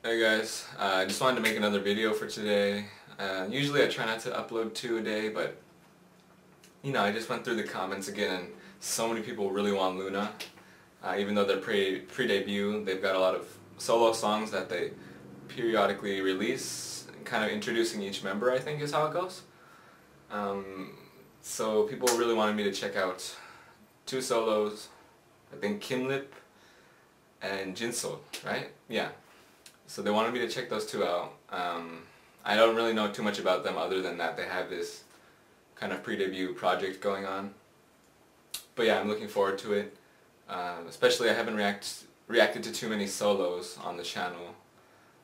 Hey guys, I just wanted to make another video for today. Usually I try not to upload 2 a day, but I just went through the comments again and so many people really want Loona. Even though they're pre-debut, they've got a lot of solo songs that they periodically release, kind of introducing each member, I think is how it goes. So people really wanted me to check out 2 solos, I think Kimlip and Jinsol, right? Yeah. So they wanted me to check those 2 out. I don't really know too much about them other than that they have this kind of pre-debut project going on. But yeah, I'm looking forward to it. Especially I haven't reacted to too many solos on the channel.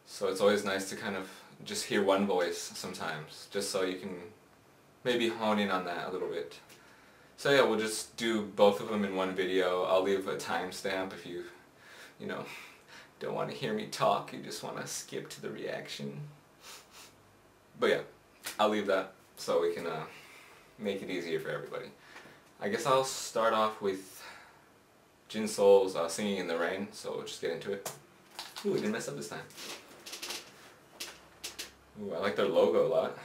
So it's always nice to kind of just hear one voice sometimes, just so you can maybe hone in on that a little bit. So yeah, we'll just do both of them in one video. I'll leave a timestamp if you don't want to hear me talk, you just want to skip to the reaction. But yeah, I'll leave that so we can make it easier for everybody. I guess I'll start off with Jinsol's Singing in the Rain, so we'll just get into it. Ooh, we didn't mess up this time. Ooh, I like their logo a lot.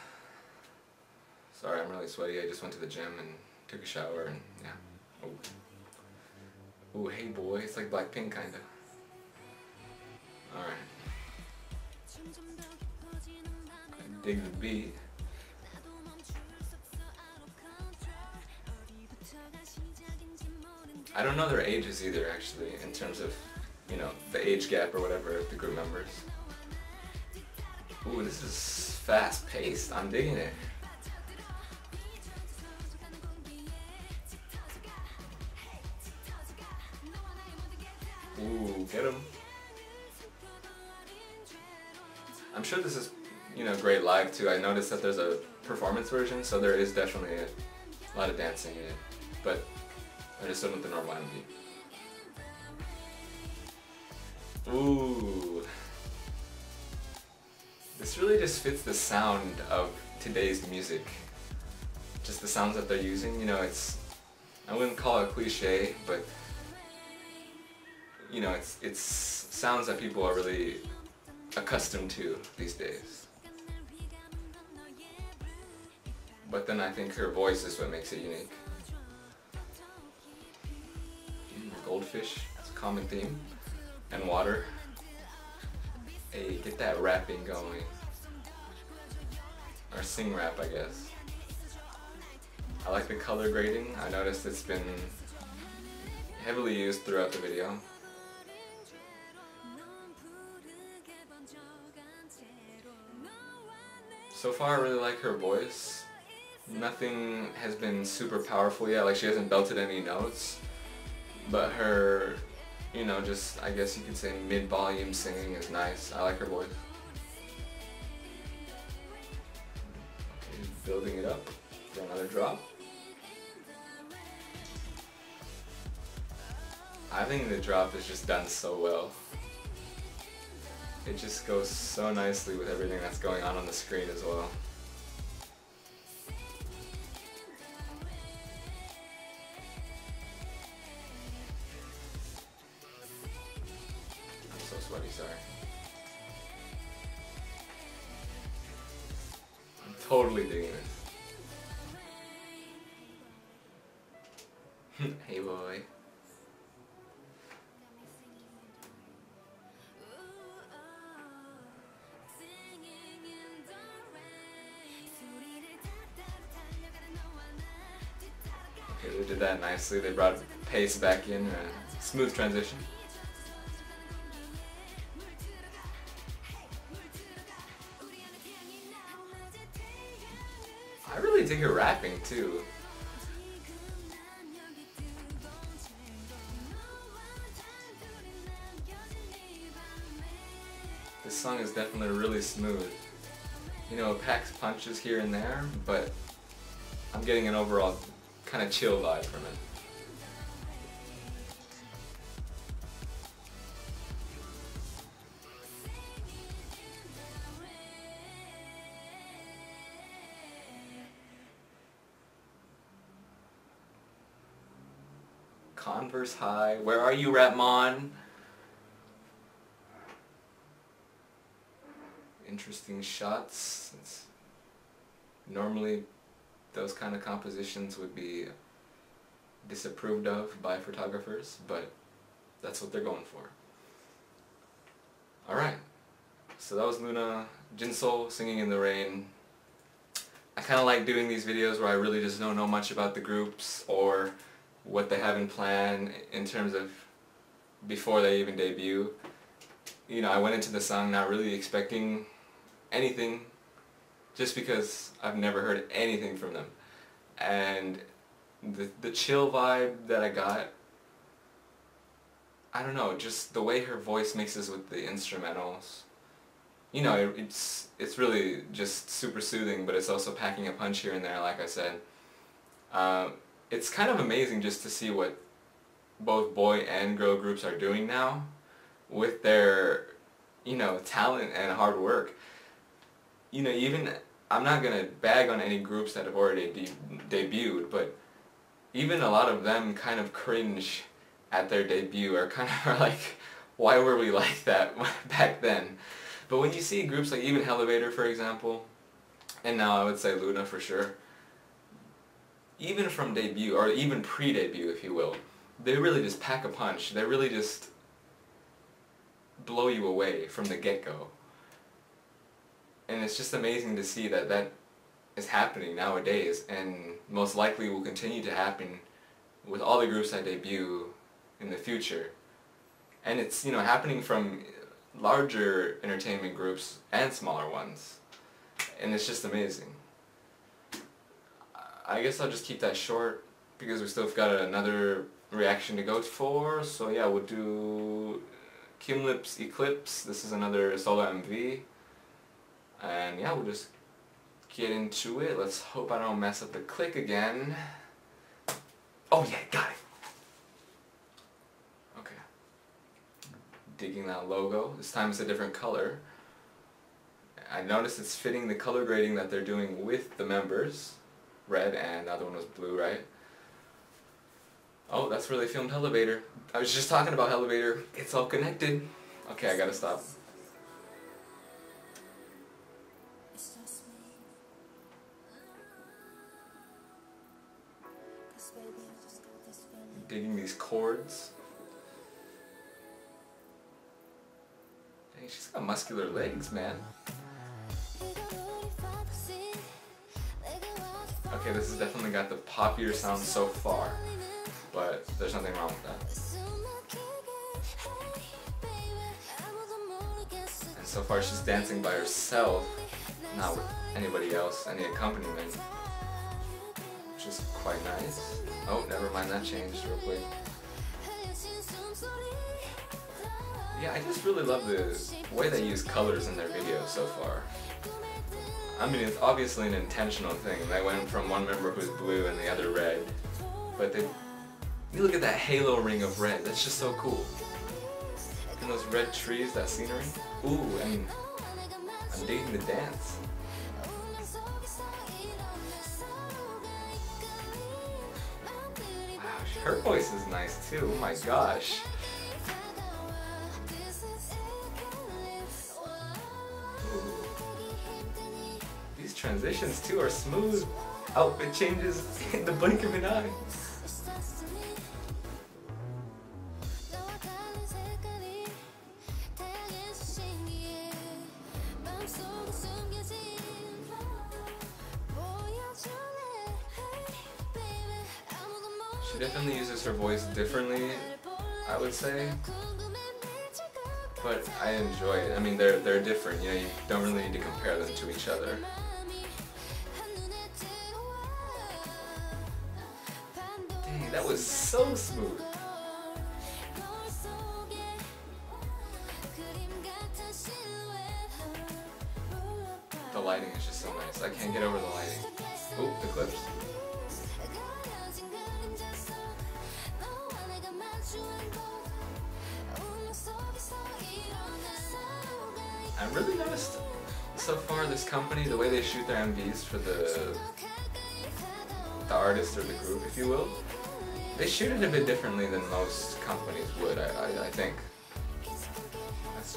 Sorry, I'm really sweaty. I just went to the gym and took a shower and yeah. Ooh, hey boy, it's like Blackpink kinda. Alright. I dig the beat. I don't know their ages either, actually, in terms of, the age gap or whatever of the group members. Ooh, this is fast paced. I'm digging it. Ooh, get him. I'm sure this is, great live too. I noticed that there's a performance version, so there is definitely a lot of dancing in it. But I just went with the normal MV. Ooh. This really just fits the sound of today's music. Just the sounds that they're using, I wouldn't call it cliche, but it's sounds that people are really accustomed to these days. But then I think her voice is what makes it unique. Goldfish, it's a common theme. And water. Hey, get that rapping going. Or sing rap, I guess. I like the color grading. I noticed it's been heavily used throughout the video. So far I really like her voice. Nothing has been super powerful yet, like she hasn't belted any notes. But her, just, I guess you could say mid-volume singing is nice. I like her voice. Okay, building it up for another drop. I think the drop is just done so well. It just goes so nicely with everything that's going on the screen as well. I'm so sweaty, sorry. I'm totally digging this. Hey boy. Okay, they did that nicely. They brought pace back in, smooth transition. I really dig her rapping too. This song is definitely really smooth. It packs punches here and there, but I'm getting an overall kind of chill vibe from it. Converse High, where are you, Rapmon? interesting shots. Normally those kind of compositions would be disapproved of by photographers, but that's what they're going for. Alright, so that was Loona, Jinsol, Singing in the Rain. I kind of like doing these videos where I really just don't know much about the groups or what they have in plan in terms of before they even debut. You know, I went into the song not really expecting anything just because I've never heard anything from them. And the chill vibe that I got, I don't know, just the way her voice mixes with the instrumentals. You know, it's really just super soothing, but it's also packing a punch here and there, like I said. It's kind of amazing just to see what both boy and girl groups are doing now with their, you know, talent and hard work. You know, even, I'm not going to bag on any groups that have already debuted, but even a lot of them kind of cringe at their debut, or kind of are like, why were we like that back then? But when you see groups like even Elevator, for example, and now I would say Loona for sure, even from debut, or even pre-debut if you will, they really just pack a punch. They really just blow you away from the get-go. And it's just amazing to see that that is happening nowadays, and most likely will continue to happen with all the groups that debut in the future. And it's, you know, happening from larger entertainment groups and smaller ones. And it's just amazing. I guess I'll just keep that short because we still got another reaction to go for. So yeah, we'll do Kimlip's Eclipse. This is another solo MV. And yeah, we'll just get into it. Let's hope I don't mess up the click again. Oh yeah, got it. Okay. Digging that logo. This time it's a different color. I noticed it's fitting the color grading that they're doing with the members. Red, and the other one was blue, right? Oh, that's where they filmed Elevator. I was just talking about Elevator. It's all connected. Okay, I gotta stop. Digging these chords. Dang, she's got muscular legs, man. Okay, this has definitely got the poppier sound so far, but there's nothing wrong with that. And so far she's dancing by herself, not with anybody else, any accompaniment, which is quite nice. Oh, never mind, that changed real quick. Yeah, I just really love the way they use colors in their videos so far. I mean, it's obviously an intentional thing. They went from one member who's blue and the other red, but you look at that halo ring of red, that's just so cool. And those red trees, that scenery. Ooh, and I'm digging the dance. Wow, her voice is nice too, oh my gosh. Transitions too are smooth. Outfit changes in the blink of an eye. She definitely uses her voice differently, I would say. But I enjoy it. I mean, they're different. You know, you don't really need to compare them to each other. Dang, that was so smooth. The lighting is just so nice. I can't get over the lighting. Oop, Eclipse. I really noticed so far this company, the way they shoot their MVs for the artist or the group, if you will, they shoot it a bit differently than most companies would, I think.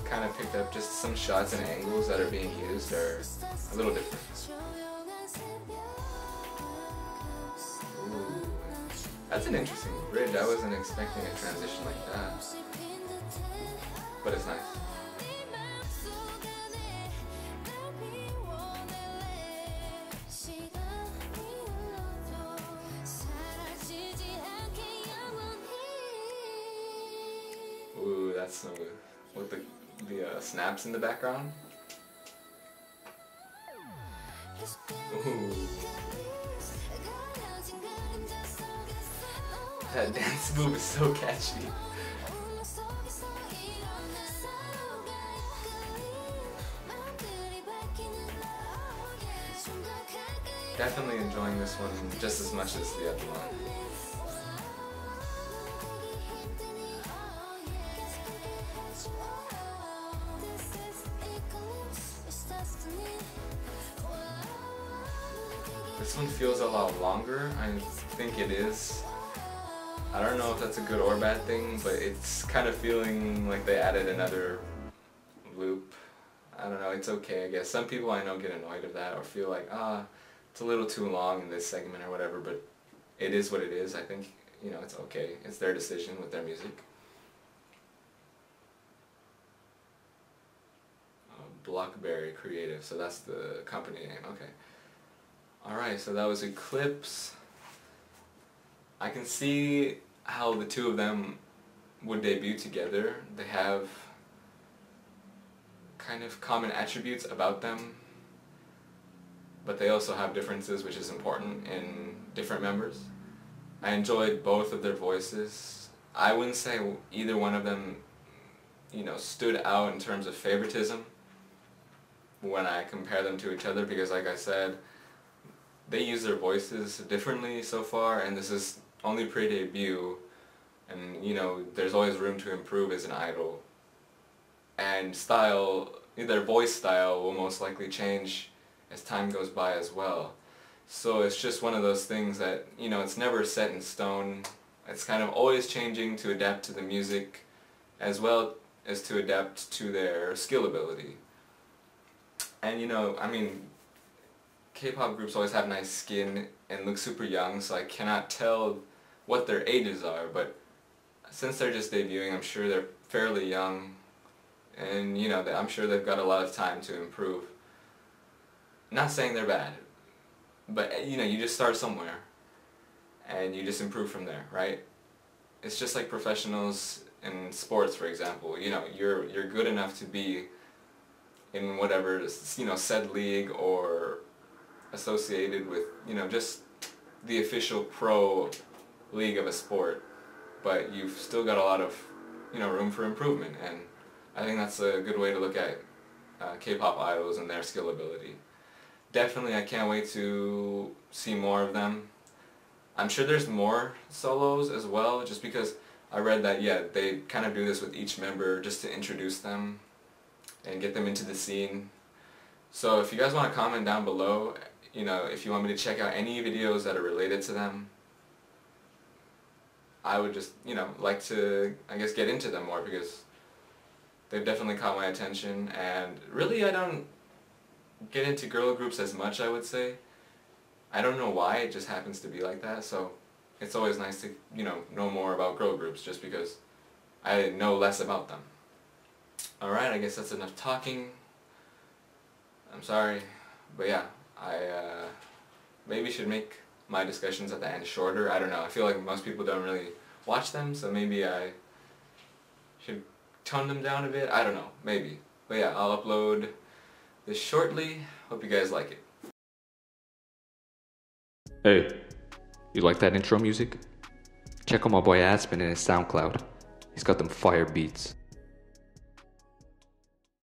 kind of picked up just some shots and angles that are being used are a little different. Ooh, that's an interesting bridge. I wasn't expecting a transition like that, but it's nice. Ooh, that's smooth. With the snaps in the background. Ooh. That dance move is so catchy. Definitely enjoying this one just as much as the other one. This one feels a lot longer. I think it is. I don't know if that's a good or bad thing, but it's kind of feeling like they added another loop. I don't know, it's okay, I guess. Some people I know get annoyed of that or feel like, it's a little too long in this segment or whatever, but it is what it is. I think, you know, it's okay. It's their decision with their music. Blockberry Creative, so that's the company name, okay. Alright, so that was Eclipse. I can see how the two of them would debut together. They have kind of common attributes about them, but they also have differences, which is important in different members. I enjoyed both of their voices. I wouldn't say either one of them, you know, stood out in terms of favoritism when I compare them to each other, because like I said, they use their voices differently so far, and this is only pre-debut, and you know, there's always room to improve as an idol. And style, their voice style will most likely change as time goes by as well. So it's just one of those things that, you know, it's never set in stone. It's kind of always changing to adapt to the music as well as to adapt to their skill ability. And you know, I mean, K-pop groups always have nice skin and look super young, so I cannot tell what their ages are, but since they're just debuting, I'm sure they're fairly young, and you know, I'm sure they've got a lot of time to improve. Not saying they're bad, but you know, you just start somewhere and you just improve from there, right? It's just like professionals in sports, for example. You know, you're good enough to be in whatever, you know, said league or associated with, you know, just the official pro league of a sport, but you've still got a lot of, you know, room for improvement, and I think that's a good way to look at K-pop idols and their skill ability. Definitely, I can't wait to see more of them. I'm sure there's more solos as well, just because I read that, yeah, they kind of do this with each member just to introduce them and get them into the scene. So if you guys want to comment down below, you know, if you want me to check out any videos that are related to them, I would just, you know, like to, I guess, get into them more, because they've definitely caught my attention, and really I don't get into girl groups as much, I would say. I don't know why, it just happens to be like that, so it's always nice to, you know more about girl groups, just because I know less about them. Alright, I guess that's enough talking. I'm sorry, but yeah, I maybe should make my discussions at the end shorter. I don't know, I feel like most people don't really watch them, so maybe I should tone them down a bit. I don't know, maybe. But yeah, I'll upload this shortly. Hope you guys like it. Hey, you like that intro music? Check out my boy Aspen in his SoundCloud. He's got them fire beats.